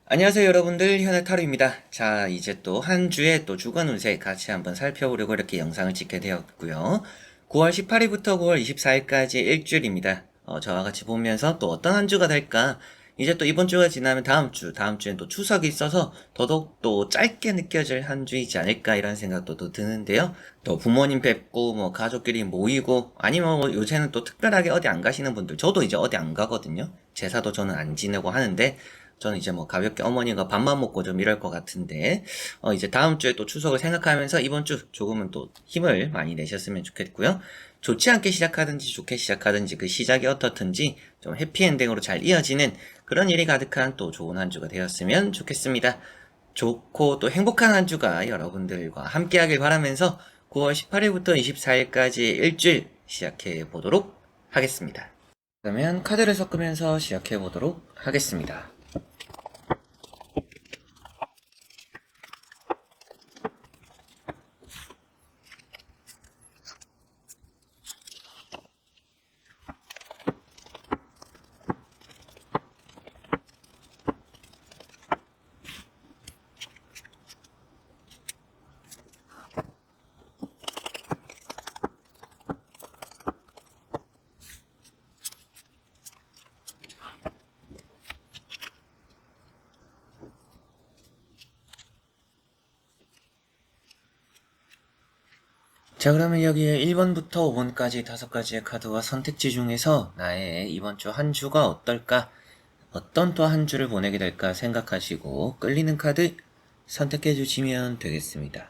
안녕하세요 여러분들, 현해타로입니다. 자, 이제 또 한 주의 또 주간 운세 같이 한번 살펴보려고 이렇게 영상을 찍게 되었고요. 9월 18일부터 9월 24일까지 일주일입니다. 저와 같이 보면서 또 어떤 한 주가 될까? 이제 또 이번 주가 지나면 다음 주엔 또 추석이 있어서 더더욱 또 짧게 느껴질 한 주이지 않을까 이런 생각도 또 드는데요. 또 부모님 뵙고 뭐 가족끼리 모이고 아니면 뭐 요새는 또 특별하게 어디 안 가시는 분들, 저도 이제 어디 안 가거든요. 제사도 저는 안 지내고 하는데 저는 이제 뭐 가볍게 어머니가 밥만 먹고 좀 이럴 것 같은데, 이제 다음 주에 또 추석을 생각하면서 이번 주 조금은 또 힘을 많이 내셨으면 좋겠고요. 좋지 않게 시작하든지 좋게 시작하든지 그 시작이 어떻든지 좀 해피엔딩으로 잘 이어지는 그런 일이 가득한 또 좋은 한 주가 되었으면 좋겠습니다. 좋고 또 행복한 한 주가 여러분들과 함께 하길 바라면서 9월 18일부터 24일까지 일주일 시작해 보도록 하겠습니다. 그러면 카드를 섞으면서 시작해 보도록 하겠습니다. 자, 그러면 여기에 1번부터 5번까지 5가지의 카드와 선택지 중에서 나의 이번 주 한 주가 어떨까? 어떤 또 한 주를 보내게 될까 생각하시고 끌리는 카드 선택해 주시면 되겠습니다.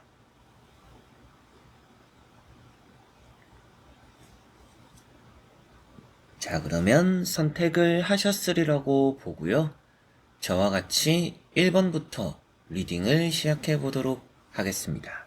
자, 그러면 선택을 하셨으리라고 보고요. 저와 같이 1번부터 리딩을 시작해 보도록 하겠습니다.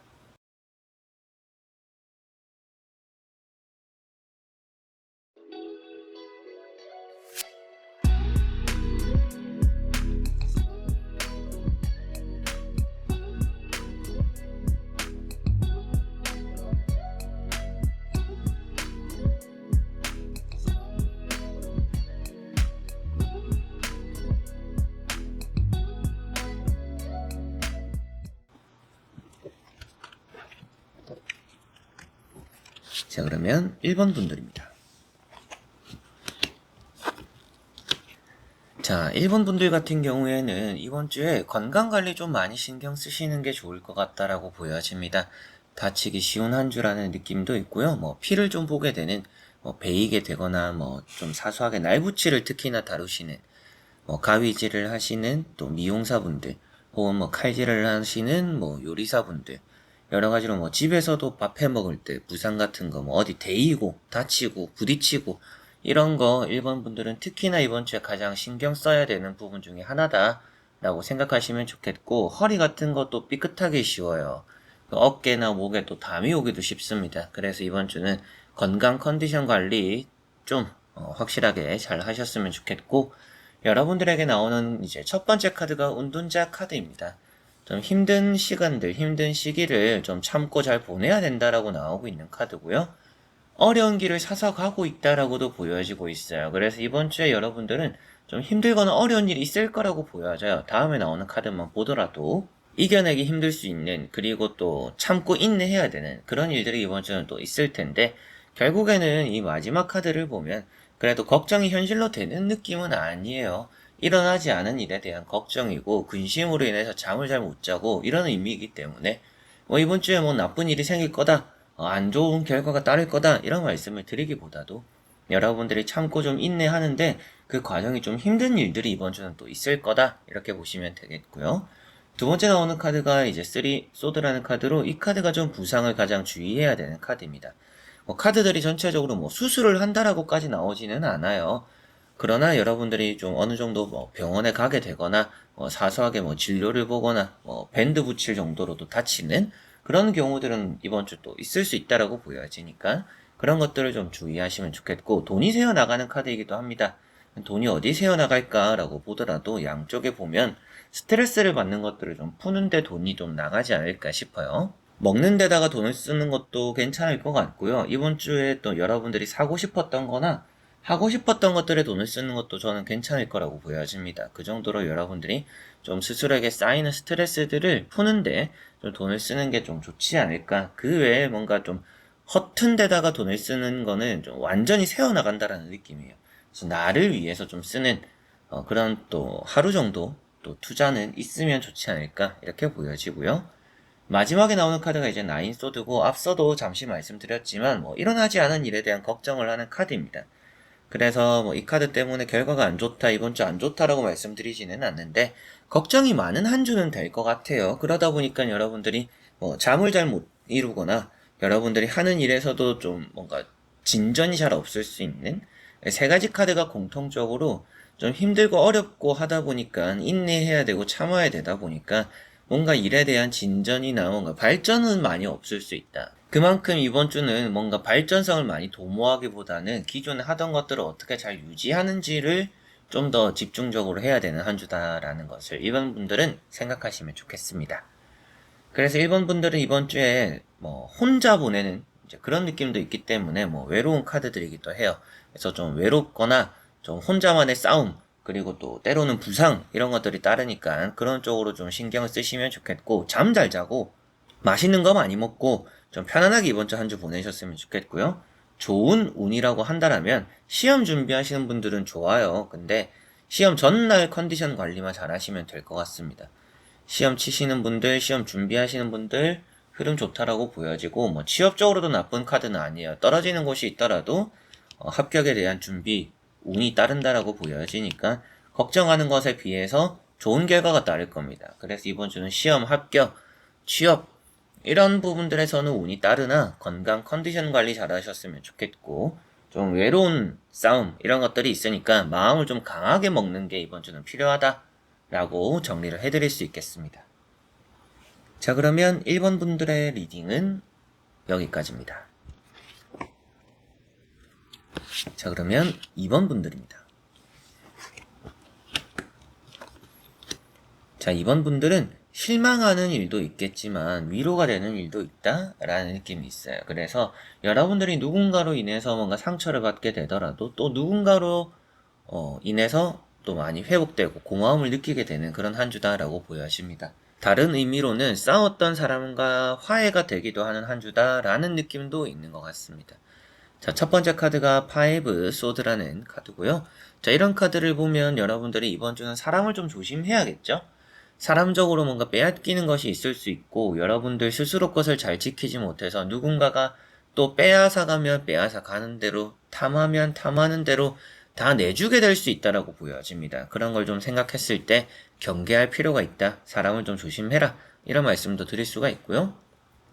자, 그러면 1번 분들입니다. 자, 1번 분들 같은 경우에는 이번 주에 건강관리 좀 많이 신경 쓰시는 게 좋을 것 같다라고 보여집니다. 다치기 쉬운 한 주라는 느낌도 있고요. 뭐 피를 좀 보게 되는, 베이게 되거나 뭐 좀 사소하게 날붙이를 특히나 다루시는, 뭐 가위질을 하시는 또 미용사분들, 혹은 뭐 칼질을 하시는 뭐 요리사분들, 여러 가지로 뭐 집에서도 밥 해 먹을 때 부상 같은 거 뭐 어디 데이고 다치고 부딪히고 이런 거 1번 분들은 특히나 이번 주에 가장 신경 써야 되는 부분 중에 하나다 라고 생각하시면 좋겠고, 허리 같은 것도 삐끗하기 쉬워요. 어깨나 목에 또 담이 오기도 쉽습니다. 그래서 이번 주는 건강 컨디션 관리 좀 확실하게 잘 하셨으면 좋겠고, 여러분들에게 나오는 이제 첫 번째 카드가 운둔자 카드입니다. 좀 힘든 시간들, 힘든 시기를 좀 참고 잘 보내야 된다라고 나오고 있는 카드고요. 어려운 길을 사서 가고 있다라고도 보여지고 있어요. 그래서 이번 주에 여러분들은 좀 힘들거나 어려운 일이 있을 거라고 보여져요. 다음에 나오는 카드만 보더라도 이겨내기 힘들 수 있는, 그리고 또 참고 인내해야 되는 그런 일들이 이번 주는 또 있을 텐데, 결국에는 이 마지막 카드를 보면 그래도 걱정이 현실로 되는 느낌은 아니에요. 일어나지 않은 일에 대한 걱정이고 근심으로 인해서 잠을 잘 못 자고 이런 의미이기 때문에, 뭐 이번 주에 뭐 나쁜 일이 생길 거다, 안 좋은 결과가 따를 거다 이런 말씀을 드리기보다도 여러분들이 참고 좀 인내하는데 그 과정이 좀 힘든 일들이 이번 주는 또 있을 거다 이렇게 보시면 되겠고요. 두 번째 나오는 카드가 이제 3 소드라는 카드로, 이 카드가 좀 부상을 가장 주의해야 되는 카드입니다. 카드들이 전체적으로 뭐 수술을 한다라고까지 나오지는 않아요. 그러나 여러분들이 좀 어느 정도 뭐 병원에 가게 되거나 사소하게 뭐 진료를 보거나 뭐 밴드 붙일 정도로도 다치는 그런 경우들은 이번 주 또 있을 수 있다라고 보여지니까 그런 것들을 좀 주의하시면 좋겠고, 돈이 새어 나가는 카드이기도 합니다. 돈이 어디 새어 나갈까라고 보더라도 양쪽에 보면 스트레스를 받는 것들을 좀 푸는데 돈이 좀 나가지 않을까 싶어요. 먹는 데다가 돈을 쓰는 것도 괜찮을 것 같고요. 이번 주에 또 여러분들이 사고 싶었던 거나 하고 싶었던 것들에 돈을 쓰는 것도 저는 괜찮을 거라고 보여집니다. 그 정도로 여러분들이 좀 스스로에게 쌓이는 스트레스들을 푸는데 좀 돈을 쓰는 게 좀 좋지 않을까. 그 외에 뭔가 좀 허튼 데다가 돈을 쓰는 거는 좀 완전히 세워나간다라는 느낌이에요. 그래서 나를 위해서 좀 쓰는 그런 또 하루 정도 또 투자는 있으면 좋지 않을까 이렇게 보여지고요. 마지막에 나오는 카드가 이제 나인 소드고 앞서도 잠시 말씀드렸지만 뭐 일어나지 않은 일에 대한 걱정을 하는 카드입니다. 그래서 뭐 이 카드 때문에 결과가 안 좋다, 이번 주 안 좋다라고 말씀드리지는 않는데 걱정이 많은 한 주는 될 것 같아요. 그러다 보니까 여러분들이 뭐 잠을 잘 못 이루거나 여러분들이 하는 일에서도 좀 뭔가 진전이 잘 없을 수 있는 세 가지 카드가 공통적으로 좀 힘들고 어렵고 하다 보니까 인내해야 되고 참아야 되다 보니까 뭔가 일에 대한 진전이나 뭔가 발전은 많이 없을 수 있다. 그만큼 이번 주는 뭔가 발전성을 많이 도모하기보다는 기존에 하던 것들을 어떻게 잘 유지하는지를 좀 더 집중적으로 해야 되는 한 주다라는 것을 1번 분들은 생각하시면 좋겠습니다. 그래서 1번 분들은 이번 주에 뭐 혼자 보내는 이제 그런 느낌도 있기 때문에 뭐 외로운 카드들이기도 해요. 그래서 좀 외롭거나 좀 혼자만의 싸움, 그리고 또 때로는 부상 이런 것들이 따르니까 그런 쪽으로 좀 신경을 쓰시면 좋겠고, 잠 잘 자고 맛있는 거 많이 먹고 좀 편안하게 이번 주 한 주 보내셨으면 좋겠고요. 좋은 운이라고 한다라면 시험 준비하시는 분들은 좋아요. 근데 시험 전날 컨디션 관리만 잘 하시면 될 것 같습니다. 시험 치시는 분들, 시험 준비하시는 분들 흐름 좋다라고 보여지고, 뭐 취업적으로도 나쁜 카드는 아니에요. 떨어지는 곳이 있더라도 합격에 대한 준비, 운이 따른다라고 보여지니까 걱정하는 것에 비해서 좋은 결과가 따를 겁니다. 그래서 이번 주는 시험 합격, 취업 이런 부분들에서는 운이 따르나 건강 컨디션 관리 잘 하셨으면 좋겠고, 좀 외로운 싸움 이런 것들이 있으니까 마음을 좀 강하게 먹는 게 이번 주는 필요하다라고 정리를 해드릴 수 있겠습니다. 자, 그러면 1번 분들의 리딩은 여기까지입니다. 자, 그러면 2번 분들입니다. 자, 2번 분들은 실망하는 일도 있겠지만 위로가 되는 일도 있다라는 느낌이 있어요. 그래서 여러분들이 누군가로 인해서 뭔가 상처를 받게 되더라도 또 누군가로 인해서 또 많이 회복되고 고마움을 느끼게 되는 그런 한 주다라고 보여집니다. 다른 의미로는 싸웠던 사람과 화해가 되기도 하는 한 주다라는 느낌도 있는 것 같습니다. 자, 첫 번째 카드가 파이브 소드라는 카드고요. 자, 이런 카드를 보면 여러분들이 이번 주는 사람을 좀 조심해야겠죠? 사람적으로 뭔가 빼앗기는 것이 있을 수 있고, 여러분들 스스로 것을 잘 지키지 못해서 누군가가 또 빼앗아가면 빼앗아가는 대로, 탐하면 탐하는 대로 다 내주게 될 수 있다라고 보여집니다. 그런 걸 좀 생각했을 때 경계할 필요가 있다. 사람을 좀 조심해라. 이런 말씀도 드릴 수가 있고요.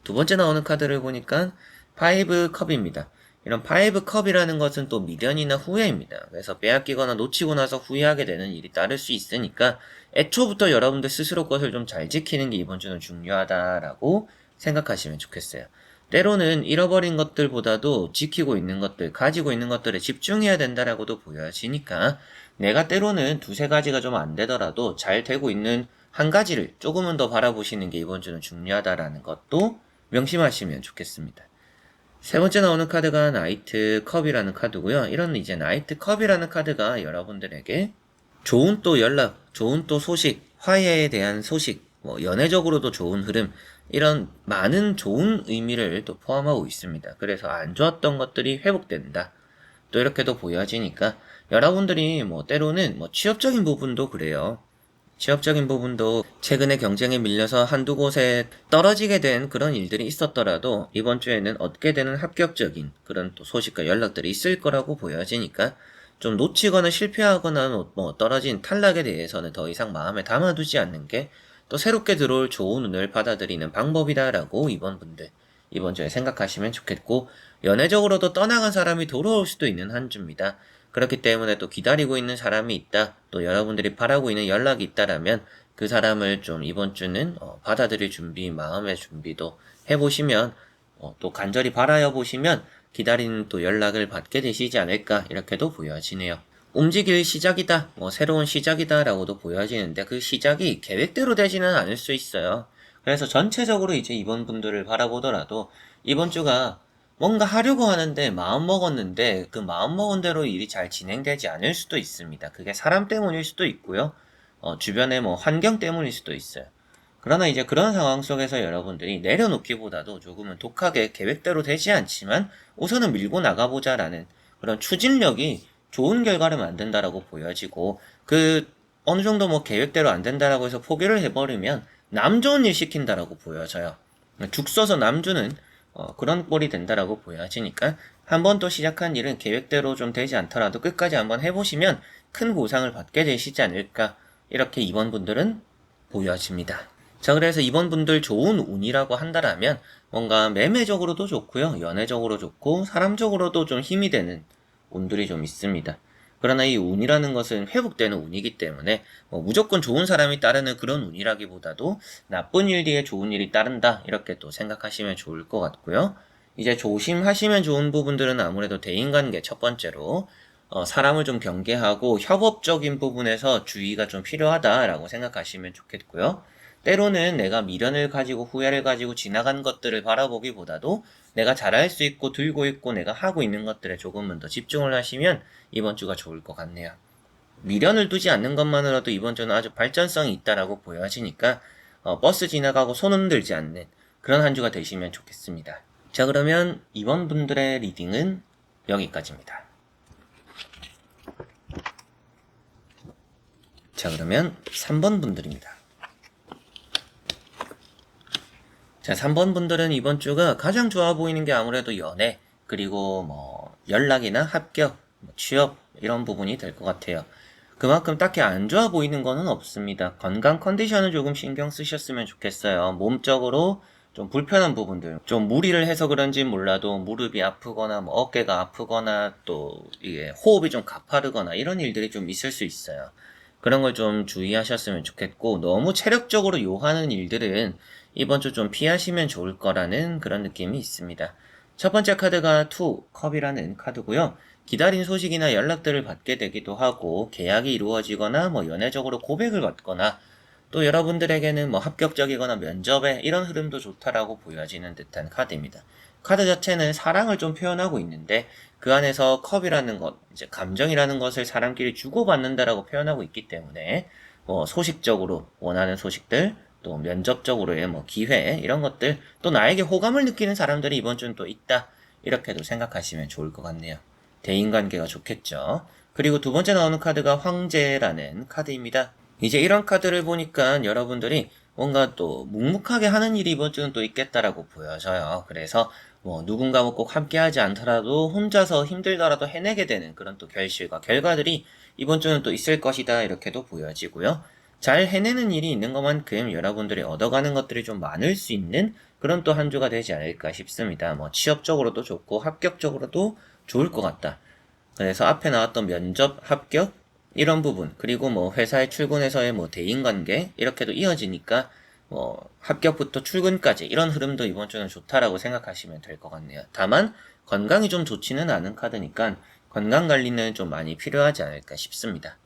두 번째 나오는 카드를 보니까 파이브 컵입니다. 이런 파이브 컵이라는 것은 또 미련이나 후회입니다. 그래서 빼앗기거나 놓치고 나서 후회하게 되는 일이 따를 수 있으니까 애초부터 여러분들 스스로 것을 좀 잘 지키는 게 이번 주는 중요하다라고 생각하시면 좋겠어요. 때로는 잃어버린 것들보다도 지키고 있는 것들, 가지고 있는 것들에 집중해야 된다라고도 보여지니까 내가 때로는 두세 가지가 좀 안 되더라도 잘 되고 있는 한 가지를 조금은 더 바라보시는 게 이번 주는 중요하다라는 것도 명심하시면 좋겠습니다. 세 번째 나오는 카드가 나이트 컵이라는 카드고요. 이런 이제 나이트 컵이라는 카드가 여러분들에게 좋은 또 연락, 좋은 또 소식, 화해에 대한 소식, 뭐 연애적으로도 좋은 흐름, 이런 많은 좋은 의미를 또 포함하고 있습니다. 그래서 안 좋았던 것들이 회복된다. 또 이렇게도 보여지니까 여러분들이 뭐 때로는 뭐 취업적인 부분도 그래요. 취업적인 부분도 최근에 경쟁에 밀려서 한두 곳에 떨어지게 된 그런 일들이 있었더라도 이번 주에는 얻게 되는 합격적인 그런 또 소식과 연락들이 있을 거라고 보여지니까 좀 놓치거나 실패하거나 뭐 떨어진 탈락에 대해서는 더 이상 마음에 담아두지 않는 게 또 새롭게 들어올 좋은 운을 받아들이는 방법이다라고 이번 주에 생각하시면 좋겠고, 연애적으로도 떠나간 사람이 돌아올 수도 있는 한 주입니다. 그렇기 때문에 또 기다리고 있는 사람이 있다, 또 여러분들이 바라고 있는 연락이 있다라면 그 사람을 좀 이번 주는 받아들일 준비, 마음의 준비도 해보시면 또 간절히 바라여 보시면 기다리는 또 연락을 받게 되시지 않을까 이렇게도 보여지네요. 움직일 시작이다, 뭐 새로운 시작이다 라고도 보여지는데 그 시작이 계획대로 되지는 않을 수 있어요. 그래서 전체적으로 이제 이번 분들을 바라보더라도 이번 주가 뭔가 하려고 하는데 마음 먹었는데 그 마음 먹은 대로 일이 잘 진행되지 않을 수도 있습니다. 그게 사람 때문일 수도 있고요. 주변의 뭐 환경 때문일 수도 있어요. 그러나 이제 그런 상황 속에서 여러분들이 내려놓기보다도 조금은 독하게 계획대로 되지 않지만 우선은 밀고 나가보자라는 그런 추진력이 좋은 결과를 만든다라고 보여지고, 그 어느 정도 뭐 계획대로 안 된다라고 해서 포기를 해버리면 남 좋은 일 시킨다라고 보여져요. 죽 써서 남 주는 그런 꼴이 된다라고 보여지니까 한 번 또 시작한 일은 계획대로 좀 되지 않더라도 끝까지 한번 해보시면 큰 보상을 받게 되시지 않을까, 이렇게 이번 분들은 보여집니다. 자, 그래서 이번 분들 좋은 운이라고 한다라면 뭔가 매매적으로도 좋고요, 연애적으로 좋고 사람적으로도 좀 힘이 되는 운들이 좀 있습니다. 그러나 이 운이라는 것은 회복되는 운이기 때문에 무조건 좋은 사람이 따르는 그런 운이라기보다도 나쁜 일 뒤에 좋은 일이 따른다, 이렇게 또 생각하시면 좋을 것 같고요. 이제 조심하시면 좋은 부분들은 아무래도 대인관계, 첫 번째로 사람을 좀 경계하고 협업적인 부분에서 주의가 좀 필요하다라고 생각하시면 좋겠고요. 때로는 내가 미련을 가지고 후회를 가지고 지나간 것들을 바라보기보다도 내가 잘할 수 있고 들고 있고 내가 하고 있는 것들에 조금은 더 집중을 하시면 이번 주가 좋을 것 같네요. 미련을 두지 않는 것만으로도 이번 주는 아주 발전성이 있다라고 보여지니까 버스 지나가고 손 흔들지 않는 그런 한 주가 되시면 좋겠습니다. 자, 그러면 이번 분들의 리딩은 여기까지입니다. 자, 그러면 3번 분들입니다. 자, 3번 분들은 이번 주가 가장 좋아 보이는 게 아무래도 연애, 그리고 뭐 연락이나 합격, 취업 이런 부분이 될 것 같아요. 그만큼 딱히 안 좋아 보이는 거는 없습니다. 건강 컨디션을 조금 신경 쓰셨으면 좋겠어요. 몸적으로 좀 불편한 부분들, 좀 무리를 해서 그런지 몰라도 무릎이 아프거나 뭐 어깨가 아프거나 또 이게 호흡이 좀 가파르거나 이런 일들이 좀 있을 수 있어요. 그런 걸 좀 주의하셨으면 좋겠고, 너무 체력적으로 요하는 일들은 이번 주 좀 피하시면 좋을 거라는 그런 느낌이 있습니다. 첫 번째 카드가 투 컵이라는 카드고요. 기다린 소식이나 연락들을 받게 되기도 하고, 계약이 이루어지거나 뭐 연애적으로 고백을 받거나, 또 여러분들에게는 뭐 합격적이거나 면접에 이런 흐름도 좋다라고 보여지는 듯한 카드입니다. 카드 자체는 사랑을 좀 표현하고 있는데 그 안에서 컵이라는 것, 이제 감정이라는 것을 사람끼리 주고받는다라고 표현하고 있기 때문에 뭐 소식적으로 원하는 소식들, 또 면접적으로의 뭐 기회 이런 것들, 또 나에게 호감을 느끼는 사람들이 이번 주는 또 있다, 이렇게도 생각하시면 좋을 것 같네요. 대인관계가 좋겠죠. 그리고 두 번째 나오는 카드가 황제라는 카드입니다. 이제 이런 카드를 보니까 여러분들이 뭔가 또 묵묵하게 하는 일이 이번 주는 또 있겠다라고 보여져요. 그래서 뭐 누군가와 꼭 함께하지 않더라도 혼자서 힘들더라도 해내게 되는 그런 또 결실과 결과들이 이번 주는 또 있을 것이다, 이렇게도 보여지고요. 잘 해내는 일이 있는 것만큼 여러분들이 얻어가는 것들이 좀 많을 수 있는 그런 또 한 주가 되지 않을까 싶습니다. 뭐 취업적으로도 좋고 합격적으로도 좋을 것 같다. 그래서 앞에 나왔던 면접, 합격 이런 부분, 그리고 뭐 회사에 출근해서의 뭐 대인관계 이렇게도 이어지니까 뭐 합격부터 출근까지 이런 흐름도 이번 주는 좋다라고 생각하시면 될 것 같네요. 다만 건강이 좀 좋지는 않은 카드니까 건강 관리는 좀 많이 필요하지 않을까 싶습니다.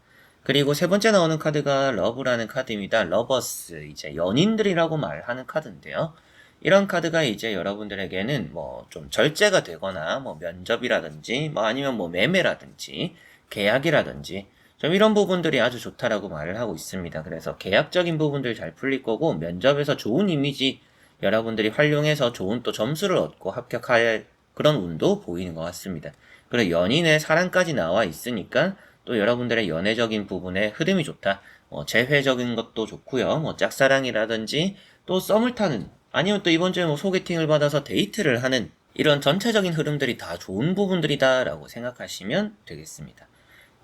그리고 세 번째 나오는 카드가 러브라는 카드입니다. 러버스, 이제 연인들이라고 말하는 카드인데요. 이런 카드가 이제 여러분들에게는 뭐 좀 절제가 되거나 뭐 면접이라든지 뭐 아니면 뭐 매매라든지 계약이라든지 좀 이런 부분들이 아주 좋다라고 말을 하고 있습니다. 그래서 계약적인 부분들 잘 풀릴 거고, 면접에서 좋은 이미지 여러분들이 활용해서 좋은 또 점수를 얻고 합격할 그런 운도 보이는 것 같습니다. 그리고 연인의 사랑까지 나와 있으니까 또 여러분들의 연애적인 부분에 흐름이 좋다. 재회적인 것도 좋고요. 뭐 짝사랑이라든지 또 썸을 타는, 아니면 또 이번 주에 뭐 소개팅을 받아서 데이트를 하는 이런 전체적인 흐름들이 다 좋은 부분들이다라고 생각하시면 되겠습니다.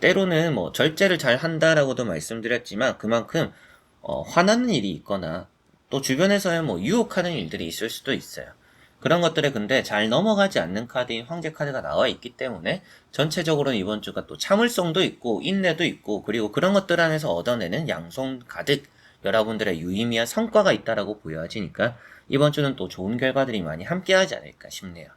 때로는 뭐 절제를 잘 한다라고도 말씀드렸지만 그만큼 화나는 일이 있거나 또 주변에서의 뭐 유혹하는 일들이 있을 수도 있어요. 그런 것들에 근데 잘 넘어가지 않는 카드인 황제 카드가 나와 있기 때문에 전체적으로는 이번 주가 또 참을성도 있고 인내도 있고, 그리고 그런 것들 안에서 얻어내는 양손 가득 여러분들의 유의미한 성과가 있다라고 보여지니까 이번 주는 또 좋은 결과들이 많이 함께하지 않을까 싶네요.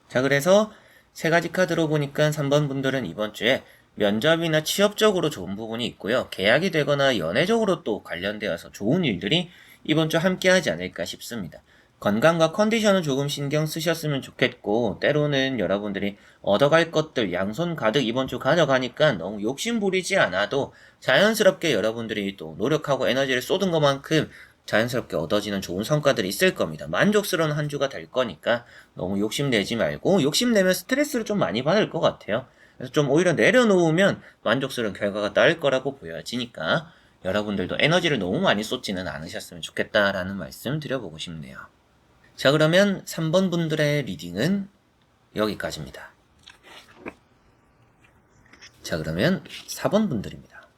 자, 그래서 세 가지 카드로 보니까 3번 분들은 이번 주에 면접이나 취업적으로 좋은 부분이 있고요. 계약이 되거나 연애적으로 또 관련되어서 좋은 일들이 이번 주 함께 하지 않을까 싶습니다. 건강과 컨디션은 조금 신경 쓰셨으면 좋겠고, 때로는 여러분들이 얻어갈 것들 양손 가득 이번 주 가져가니까 너무 욕심 부리지 않아도 자연스럽게 여러분들이 또 노력하고 에너지를 쏟은 것만큼 자연스럽게 얻어지는 좋은 성과들이 있을 겁니다. 만족스러운 한 주가 될 거니까 너무 욕심내지 말고, 욕심내면 스트레스를 좀 많이 받을 것 같아요. 그래서 좀 오히려 내려놓으면 만족스러운 결과가 나올 거라고 보여지니까 여러분들도 에너지를 너무 많이 쏟지는 않으셨으면 좋겠다라는 말씀 드려보고 싶네요. 자, 그러면 3번 분들의 리딩은 여기까지입니다. 자, 그러면 4번 분들입니다.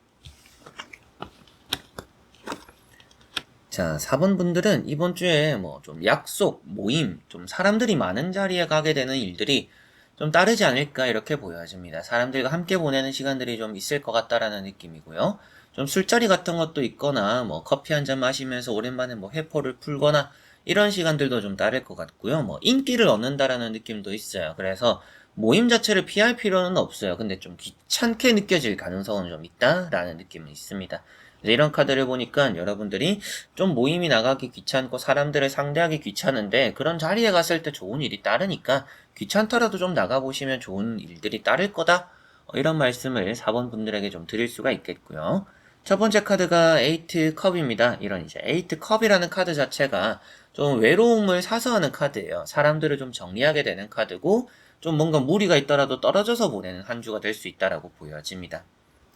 자, 4번 분들은 이번 주에 뭐 좀 약속, 모임, 좀 사람들이 많은 자리에 가게 되는 일들이 좀 따르지 않을까 이렇게 보여집니다. 사람들과 함께 보내는 시간들이 좀 있을 것 같다라는 느낌이고요. 좀 술자리 같은 것도 있거나 뭐 커피 한잔 마시면서 오랜만에 뭐 회포를 풀거나 이런 시간들도 좀 따를 것 같고요. 뭐 인기를 얻는다라는 느낌도 있어요. 그래서 모임 자체를 피할 필요는 없어요. 근데 좀 귀찮게 느껴질 가능성은 좀 있다라는 느낌은 있습니다. 이런 카드를 보니까 여러분들이 좀 모임이 나가기 귀찮고 사람들을 상대하기 귀찮은데 그런 자리에 갔을 때 좋은 일이 따르니까 귀찮더라도 좀 나가보시면 좋은 일들이 따를 거다. 이런 말씀을 4번 분들에게 좀 드릴 수가 있겠고요. 첫 번째 카드가 에이트 컵입니다. 이런 이제 에이트 컵이라는 카드 자체가 좀 외로움을 사서하는 카드예요. 사람들을 좀 정리하게 되는 카드고 좀 뭔가 무리가 있더라도 떨어져서 보내는 한 주가 될 수 있다라고 보여집니다.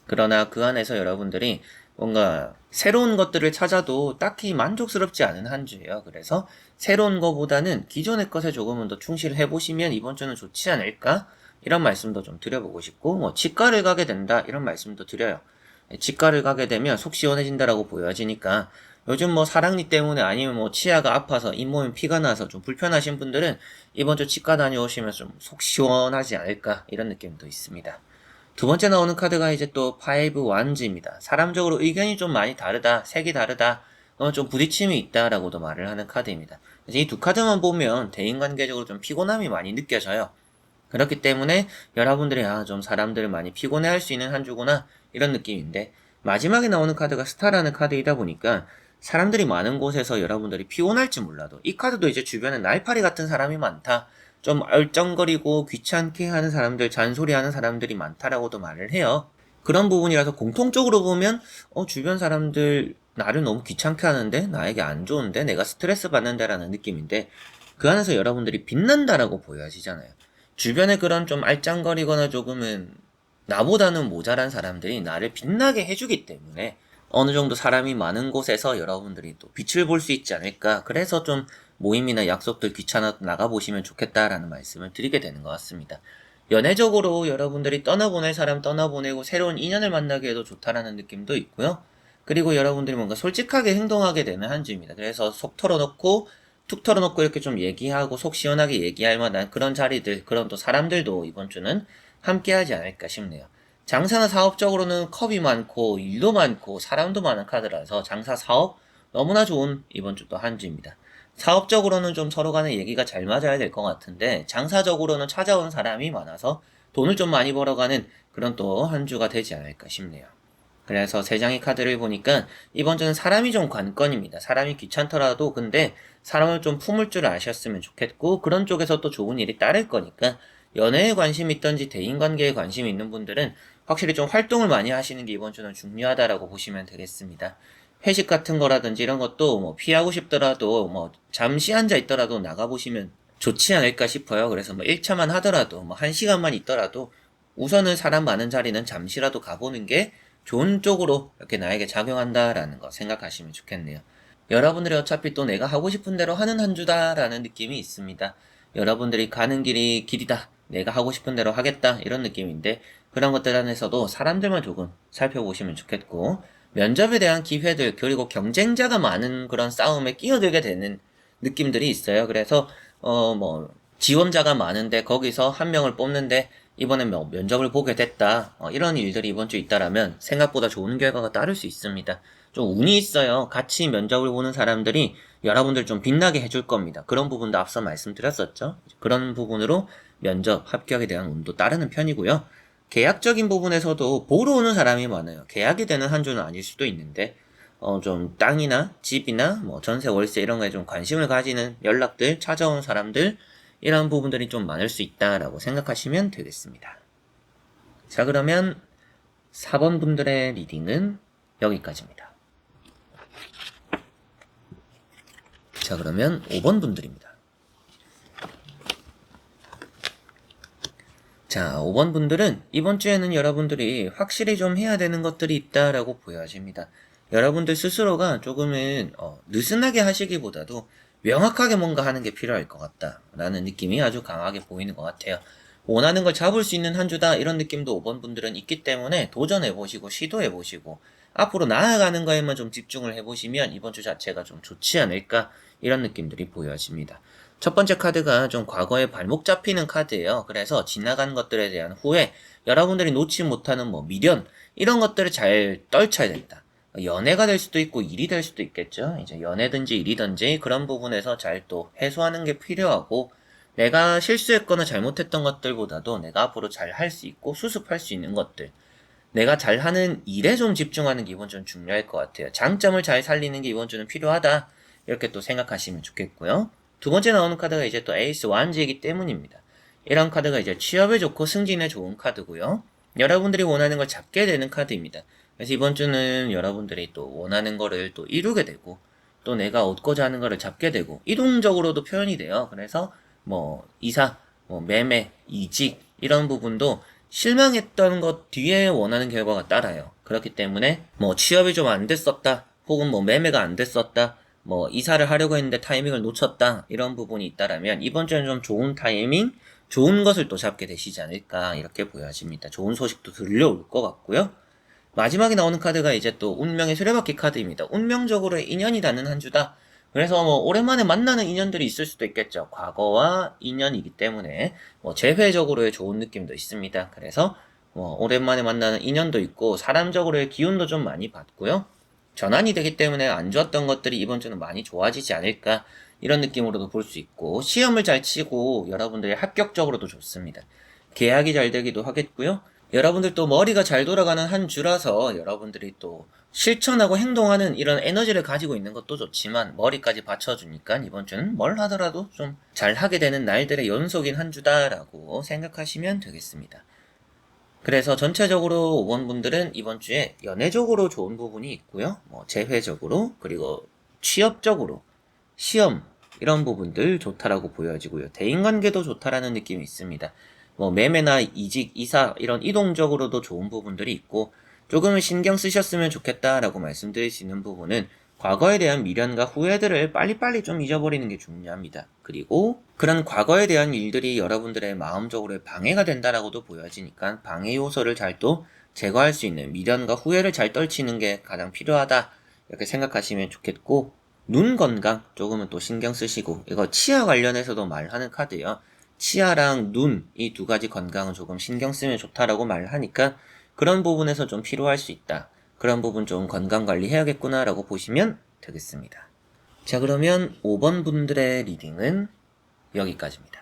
그러나 그 안에서 여러분들이 뭔가 새로운 것들을 찾아도 딱히 만족스럽지 않은 한 주예요. 그래서 새로운 것보다는 기존의 것에 조금은 더 충실해 보시면 이번 주는 좋지 않을까? 이런 말씀도 좀 드려보고 싶고, 뭐 치과를 가게 된다 이런 말씀도 드려요. 치과를 가게 되면 속 시원해진다라고 보여지니까 요즘 뭐 사랑니 때문에 아니면 뭐 치아가 아파서 잇몸에 피가 나서 좀 불편하신 분들은 이번 주 치과 다녀오시면 좀 속 시원하지 않을까 이런 느낌도 있습니다. 두 번째 나오는 카드가 이제 또 파이브 완즈입니다. 사람적으로 의견이 좀 많이 다르다, 색이 다르다, 좀 부딪힘이 있다라고도 말을 하는 카드입니다. 이 두 카드만 보면 대인관계적으로 좀 피곤함이 많이 느껴져요. 그렇기 때문에 여러분들이 좀 사람들을 많이 피곤해할 수 있는 한 주구나 이런 느낌인데 마지막에 나오는 카드가 스타라는 카드이다 보니까 사람들이 많은 곳에서 여러분들이 피곤할지 몰라도 이 카드도 이제 주변에 날파리 같은 사람이 많다. 좀 얼쩡거리고 귀찮게 하는 사람들, 잔소리하는 사람들이 많다라고도 말을 해요. 그런 부분이라서 공통적으로 보면 주변 사람들 나를 너무 귀찮게 하는데 나에게 안 좋은데 내가 스트레스 받는다라는 느낌인데 그 안에서 여러분들이 빛난다라고 보여지잖아요. 주변에 그런 좀 알짱거리거나 조금은 나보다는 모자란 사람들이 나를 빛나게 해주기 때문에 어느 정도 사람이 많은 곳에서 여러분들이 또 빛을 볼 수 있지 않을까. 그래서 좀 모임이나 약속들 귀찮아도 나가보시면 좋겠다라는 말씀을 드리게 되는 것 같습니다. 연애적으로 여러분들이 떠나보낼 사람 떠나보내고 새로운 인연을 만나기에도 좋다라는 느낌도 있고요. 그리고 여러분들이 뭔가 솔직하게 행동하게 되는 한 주입니다. 그래서 속 털어놓고 툭 털어놓고 이렇게 좀 얘기하고 속 시원하게 얘기할 만한 그런 자리들, 그런 또 사람들도 이번 주는 함께 하지 않을까 싶네요. 장사나 사업적으로는 컵이 많고 일도 많고 사람도 많은 카드라서 장사 사업 너무나 좋은 이번 주 또 한 주입니다. 사업적으로는 좀 서로 간의 얘기가 잘 맞아야 될 것 같은데 장사적으로는 찾아온 사람이 많아서 돈을 좀 많이 벌어가는 그런 또 한 주가 되지 않을까 싶네요. 그래서 세 장의 카드를 보니까 이번 주는 사람이 좀 관건입니다. 사람이 귀찮더라도 근데 사람을 좀 품을 줄 아셨으면 좋겠고 그런 쪽에서 또 좋은 일이 따를 거니까 연애에 관심이 있던지 대인관계에 관심이 있는 분들은 확실히 좀 활동을 많이 하시는 게 이번 주는 중요하다라고 보시면 되겠습니다. 회식 같은 거라든지 이런 것도 뭐 피하고 싶더라도 뭐 잠시 앉아 있더라도 나가보시면 좋지 않을까 싶어요. 그래서 뭐 1차만 하더라도 뭐 1시간만 있더라도 우선은 사람 많은 자리는 잠시라도 가보는 게 좋은 쪽으로 이렇게 나에게 작용한다라는 거 생각하시면 좋겠네요. 여러분들이 어차피 또 내가 하고 싶은 대로 하는 한 주다라는 느낌이 있습니다. 여러분들이 가는 길이 길이다. 내가 하고 싶은 대로 하겠다. 이런 느낌인데 그런 것들 안에서도 사람들만 조금 살펴보시면 좋겠고 면접에 대한 기회들 그리고 경쟁자가 많은 그런 싸움에 끼어들게 되는 느낌들이 있어요. 그래서 뭐 지원자가 많은데 거기서 한 명을 뽑는데 이번엔 면접을 보게 됐다. 이런 일들이 이번 주 있다라면 생각보다 좋은 결과가 따를 수 있습니다. 좀 운이 있어요. 같이 면접을 보는 사람들이 여러분들 좀 빛나게 해줄 겁니다. 그런 부분도 앞서 말씀드렸었죠. 그런 부분으로 면접 합격에 대한 운도 따르는 편이고요. 계약적인 부분에서도 보러 오는 사람이 많아요. 계약이 되는 한 주는 아닐 수도 있는데 좀 땅이나 집이나 뭐 전세 월세 이런 거에 좀 관심을 가지는 연락들, 찾아온 사람들, 이런 부분들이 좀 많을 수 있다라고 생각하시면 되겠습니다. 자, 그러면 4번 분들의 리딩은 여기까지입니다. 자, 그러면 5번 분들입니다. 자, 5번 분들은 이번 주에는 여러분들이 확실히 좀 해야 되는 것들이 있다라고 보여집니다. 여러분들 스스로가 조금은 느슨하게 하시기보다도 명확하게 뭔가 하는 게 필요할 것 같다라는 느낌이 아주 강하게 보이는 것 같아요. 원하는 걸 잡을 수 있는 한 주다, 이런 느낌도 5번 분들은 있기 때문에 도전해보시고 시도해보시고 앞으로 나아가는 거에만 좀 집중을 해보시면 이번 주 자체가 좀 좋지 않을까, 이런 느낌들이 보여집니다. 첫 번째 카드가 좀 과거에 발목 잡히는 카드예요. 그래서 지나간 것들에 대한 후회, 여러분들이 놓지 못하는 뭐 미련, 이런 것들을 잘 떨쳐야 된다. 연애가 될 수도 있고 일이 될 수도 있겠죠. 이제 연애든지 일이든지 그런 부분에서 잘 또 해소하는 게 필요하고, 내가 실수했거나 잘못했던 것들보다도 내가 앞으로 잘 할 수 있고 수습할 수 있는 것들, 내가 잘하는 일에 좀 집중하는 게 이번 주는 중요할 것 같아요. 장점을 잘 살리는 게 이번 주는 필요하다, 이렇게 또 생각하시면 좋겠고요. 두 번째 나오는 카드가 이제 또 에이스 완지이기 때문입니다. 이런 카드가 이제 취업에 좋고 승진에 좋은 카드고요. 여러분들이 원하는 걸 잡게 되는 카드입니다. 그래서 이번 주는 여러분들이 또 원하는 거를 또 이루게 되고, 또 내가 얻고자 하는 거를 잡게 되고, 이동적으로도 표현이 돼요. 그래서 뭐 이사, 뭐 매매, 이직, 이런 부분도 실망했던 것 뒤에 원하는 결과가 따라요. 그렇기 때문에 뭐 취업이 좀 안 됐었다, 혹은 뭐 매매가 안 됐었다, 뭐 이사를 하려고 했는데 타이밍을 놓쳤다, 이런 부분이 있다라면 이번 주에는 좀 좋은 타이밍, 좋은 것을 또 잡게 되시지 않을까, 이렇게 보여집니다. 좋은 소식도 들려올 것 같고요. 마지막에 나오는 카드가 이제 또 운명의 수레바퀴 카드입니다. 운명적으로 인연이 닿는 한 주다. 그래서 뭐 오랜만에 만나는 인연들이 있을 수도 있겠죠. 과거와 인연이기 때문에 뭐 재회적으로의 좋은 느낌도 있습니다. 그래서 뭐 오랜만에 만나는 인연도 있고 사람적으로의 기운도 좀 많이 받고요. 전환이 되기 때문에 안 좋았던 것들이 이번 주는 많이 좋아지지 않을까, 이런 느낌으로도 볼 수 있고, 시험을 잘 치고 여러분들이 합격적으로도 좋습니다. 계약이 잘 되기도 하겠고요. 여러분들 또 머리가 잘 돌아가는 한 주라서 여러분들이 또 실천하고 행동하는 이런 에너지를 가지고 있는 것도 좋지만 머리까지 받쳐주니까 이번 주는 뭘 하더라도 좀 잘하게 되는 날들의 연속인 한 주다라고 생각하시면 되겠습니다. 그래서 전체적으로 5번 분들은 이번 주에 연애적으로 좋은 부분이 있고요. 뭐 재회적으로, 그리고 취업적으로, 시험, 이런 부분들 좋다라고 보여지고요. 대인관계도 좋다라는 느낌이 있습니다. 뭐 매매나 이직, 이사, 이런 이동적으로도 좋은 부분들이 있고, 조금은 신경 쓰셨으면 좋겠다라고 말씀드릴 수 있는 부분은 과거에 대한 미련과 후회들을 빨리빨리 좀 잊어버리는 게 중요합니다. 그리고 그런 과거에 대한 일들이 여러분들의 마음적으로 방해가 된다라고도 보여지니까 방해 요소를 잘 또 제거할 수 있는, 미련과 후회를 잘 떨치는 게 가장 필요하다, 이렇게 생각하시면 좋겠고, 눈 건강 조금은 또 신경 쓰시고, 이거 치아 관련해서도 말하는 카드예요. 치아랑 눈, 이 두 가지 건강은 조금 신경 쓰면 좋다라고 말하니까 그런 부분에서 좀 필요할 수 있다, 그런 부분 좀 건강 관리해야겠구나 라고 보시면 되겠습니다. 자, 그러면 5번 분들의 리딩은 여기까지입니다.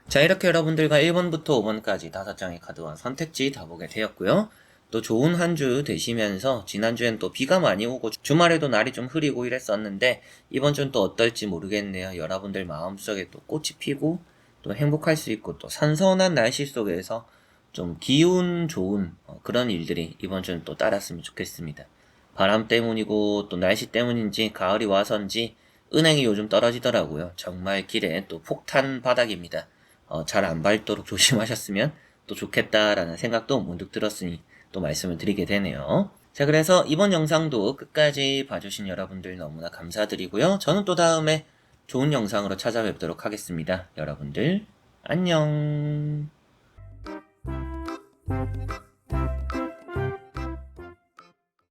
자, 이렇게 여러분들과 1번부터 5번까지 5장의 카드와 선택지 다 보게 되었고요. 또 좋은 한 주 되시면서, 지난주엔 또 비가 많이 오고 주말에도 날이 좀 흐리고 이랬었는데 이번 주는 또 어떨지 모르겠네요. 여러분들 마음속에 또 꽃이 피고 또 행복할 수 있고, 또 선선한 날씨 속에서 좀 기운 좋은 그런 일들이 이번 주는 또 따랐으면 좋겠습니다. 바람 때문이고 또 날씨 때문인지 가을이 와서인지 은행이 요즘 떨어지더라고요. 정말 길에 또 폭탄 바닥입니다. 잘 안 밟도록 조심하셨으면 또 좋겠다라는 생각도 문득 들었으니 또 말씀을 드리게 되네요. 자, 그래서 이번 영상도 끝까지 봐주신 여러분들 너무나 감사드리고요. 저는 또 다음에 좋은 영상으로 찾아뵙도록 하겠습니다. 여러분들 안녕.